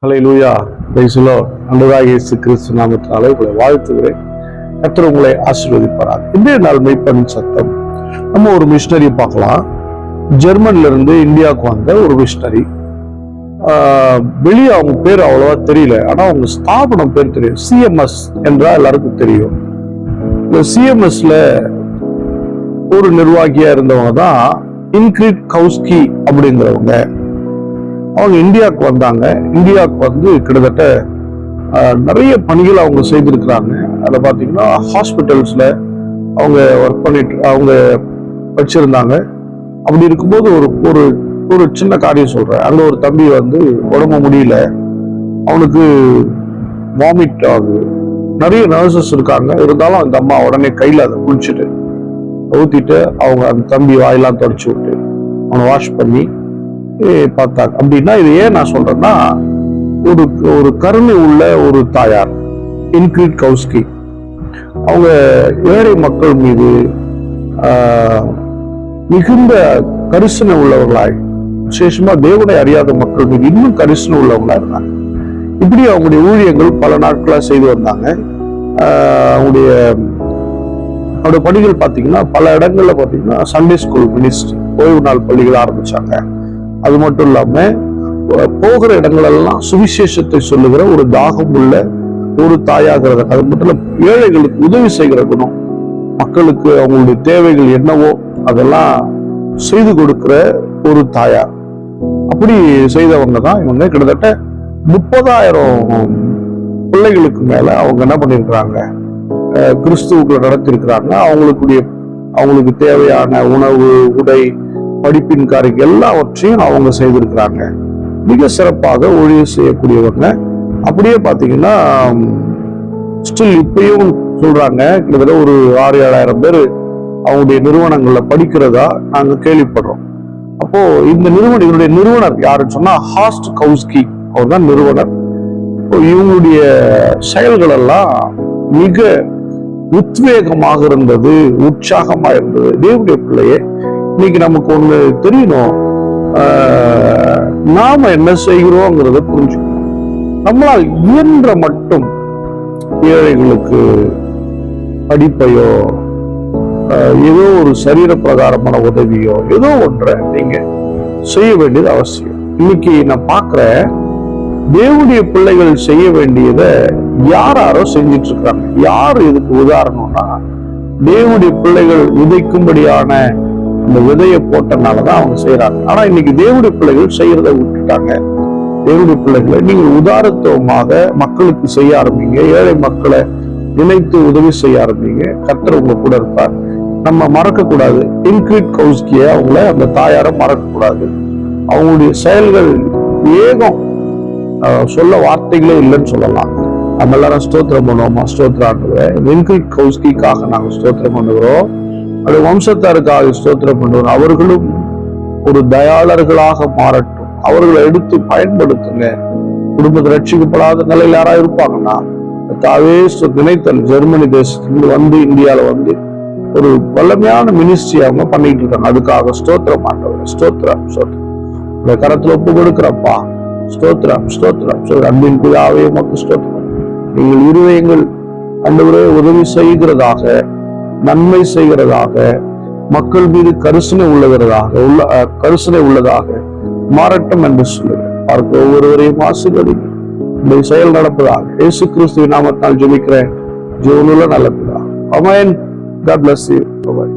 Hallelujah, praise the Lord. ஆண்டவராகிய இயேசு கிறிஸ்து நாமத்தினாலே உங்களை வாழ்த்துகிறேன். கர்த்தர் உங்களை ஆசீர்வதிப்பாராக. இன்றைய நாள் மெய்ப்பன் சத்தம். நம்ம ஒரு மிஷனரி பார்க்கலாம். ஜெர்மன்ல இருந்து இந்தியாவுக்கு வந்த ஒரு மிஷனரி. வெளியே அவங்க பேர் அவ்வளவா தெரியல, ஆனா அவங்க ஸ்தாபனம் பேர் தெரியும். சிஎம்எஸ் என்றா எல்லாருக்கும் தெரியும். இந்த சிஎம்எஸ்ல ஒரு நிர்வாகியா இருந்தவங்க தான் இன்கிரிட் கவுஸ்கி அப்படிங்கிறவங்க. அவங்க இந்தியாவுக்கு வந்தாங்க. இந்தியாவுக்கு வந்து கிட்டத்தட்ட நிறைய பணிகள் அவங்க செய்திருக்கிறாங்க. அதில் பார்த்தீங்கன்னா ஹாஸ்பிட்டல்ஸ்ல அவங்க ஒர்க் பண்ணிட்டு அவங்க வச்சிருந்தாங்க. அப்படி இருக்கும்போது ஒரு ஒரு சின்ன காரியம் சொல்றேன். அங்க ஒரு தம்பி வந்து உடம்பு முடியல, அவனுக்கு வாமிட் ஆகுது. நிறைய நர்சஸ் இருக்காங்க, இருந்தாலும் அந்த அம்மா உடனே கையில அதை குளிச்சுட்டு ஊத்திட்டு அவங்க அந்த தம்பி வாயெல்லாம் தொடச்சு விட்டு அவனை வாஷ் பண்ணி பார்த்தாங்க. அப்படின்னா இது ஏன் நான் சொல்றேன்னா, ஒரு கருணை உள்ள ஒரு தாயார் இன்கிரிட் கவுஸ்கி. அவங்க ஏழை மக்கள் மீது மிகுந்த கரிசனை உள்ளவர்களாய், விசேஷமா தேவனை அறியாத மக்கள் மீது இன்னும் கரிசனை உள்ளவங்களா இருந்தாங்க. இப்படி அவங்களுடைய ஊழியங்கள் பல நாட்களா செய்து வந்தாங்க. அவங்களுடைய பணிகள் பார்த்தீங்கன்னா பல இடங்கள்ல பார்த்தீங்கன்னா சண்டே ஸ்கூல் மினிஸ்ட்ரி, ஓய்வு நாள் பள்ளிகள் ஆரம்பிச்சாங்க. அது மட்டும் இல்லாம போகிற இடங்களெல்லாம் சுவிசேஷத்தை சொல்லுகிற ஒரு தாகம் உள்ள ஒரு தாயாகிறது. அது மட்டும் இல்ல, ஏழைகளுக்கு உதவி செய்கிற குணம், மக்களுக்கு அவங்களுடைய தேவைகள் என்னவோ அதெல்லாம் செய்து கொடுக்கிற ஒரு தாயார். அப்படி செய்தவங்க தான் இவங்க. கிட்டத்தட்ட 30,000 பிள்ளைகளுக்கு மேல அவங்க என்ன பண்ணிருக்கிறாங்க, கிறிஸ்துவுக்குள்ள நடத்திருக்கிறாங்க. அவங்களுக்கு தேவையான உணவு, உடை, படிப்பின் காரியம் எல்லாவற்றையும் அவங்க செய்திருக்கிறாங்க. மிக சிறப்பாக ஊழியம் செய்யக்கூடியவங்க. அப்படியே பாத்தீங்கன்னா ஸ்டில் இப்பயும் சொல்றாங்க, கிட்டத்தட்ட ஒரு 6,000-7,000 பேர் அவங்களுடைய நிறுவனங்கள்ல படிக்கிறதா நாங்க கேள்விப்படுறோம். அப்போ இவருடைய நிறுவனர் யாருன்னு சொன்னா ஹாஸ்ட் கவுஸ்கி, அவர் தான் நிறுவனர். இவங்களுடைய செயல்கள் எல்லாம் மிக உத்வேகமாக இருந்தது, உற்சாகமா இருந்தது. தேவனுடைய பிள்ளையே, இன்னைக்கு நமக்கு ஒண்ணு தெரியணும், நாம என்ன செய்கிறோங்கிறத புரிஞ்சுக்கணும். நம்மளால் இயன்ற மட்டும் ஏழைகளுக்கு படிப்பையோ ஏதோ ஒரு சரீர பிரகாரமான உதவியோ ஏதோ ஒன்றை நீங்க செய்ய வேண்டியது அவசியம். இன்னைக்கு நான் பார்க்கிறேன், தேவனுடைய பிள்ளைகள் செய்ய வேண்டியதை யாரோ செஞ்சிட்டு இருக்காங்க. யாரு இதுக்கு உதாரணம்னா, தேவனுடைய பிள்ளைகள் விதைக்கும்படியான அந்த விதையை போட்டனாலதான் அவங்க செய்யறாங்க. ஆனா இன்னைக்கு தேவனுடைய பிள்ளைகள் செய்யறதை விட்டுட்டாங்க. தேவனுடைய பிள்ளைகளை நீங்கள் உதாரத்துவமாக மக்களுக்கு செய்ய ஆரம்பிங்க. ஏழை மக்களை நினைத்து உதவி செய்ய ஆரம்பிங்க. கர்த்தர் உங்க கூட இருப்பார். நம்ம மறக்க கூடாது, இன்கிரிட் கவுஸ்கிய அவங்கள, அந்த தாயாரை மறக்க கூடாது. அவங்களுடைய செயல்கள் ஏகம் சொல்ல வார்த்தைகளே இல்லைன்னு சொல்லலாம். நம்ம எல்லாரும் ஸ்தோத்திரம் பண்ணுவோமா? ஸ்தோத்திரம். இன்கிரிட் கவுஸ்கிக்காக நாங்க ஸ்தோத்திரம் பண்ணுகிறோம். அது வம்சத்தாருக்காக ஸ்தோத்திரம் பண்ணுவோம். அவர்களும் ஒரு தயாளர்களாக மாறட்டும். அவர்களை எடுத்து பயன்படுத்துங்க. குடும்பத்தை ரட்சிக்கப்படாத நிலையில் யாராவது இருப்பாங்கன்னா தாவே நினைத்தல் ஜெர்மனி தேசத்திலிருந்து வந்து இந்தியாவில வந்து ஒரு வல்லமையான மினிஸ்ட்ரி அவங்க பண்ணிட்டு இருக்காங்க. அதுக்காக ஸ்தோத்திரம் ஆண்டவரே, ஸ்தோத்திரம் ஸ்தோத்திரம். இந்த கரத்துல ஒப்பு கொடுக்கிறப்பா, ஸ்தோத்திரம் ஸ்தோத்திரம். அன்பின் பிதாவே உமக்கு ஸ்தோத்திரம். நீங்கள் இருதயங்கள் ஆண்டவரே உதவி செய்கிறதாக, நன்மை செய்கிறதாக, மக்கள் மீது கரிசனை உள்ளதாக மாறட்டும் என்று சொல்லுங்கள். பார்க்க ஒவ்வொருவரையும் ஆசீர்வதிங்க. இந்த செயல் நடப்பதாக இயேசு கிறிஸ்துவின் நாமத்தால் ஜெபிக்கிறேன். ஜீவனுள்ள நல்ல பிதா. ஆமென். God bless you. Bye-bye.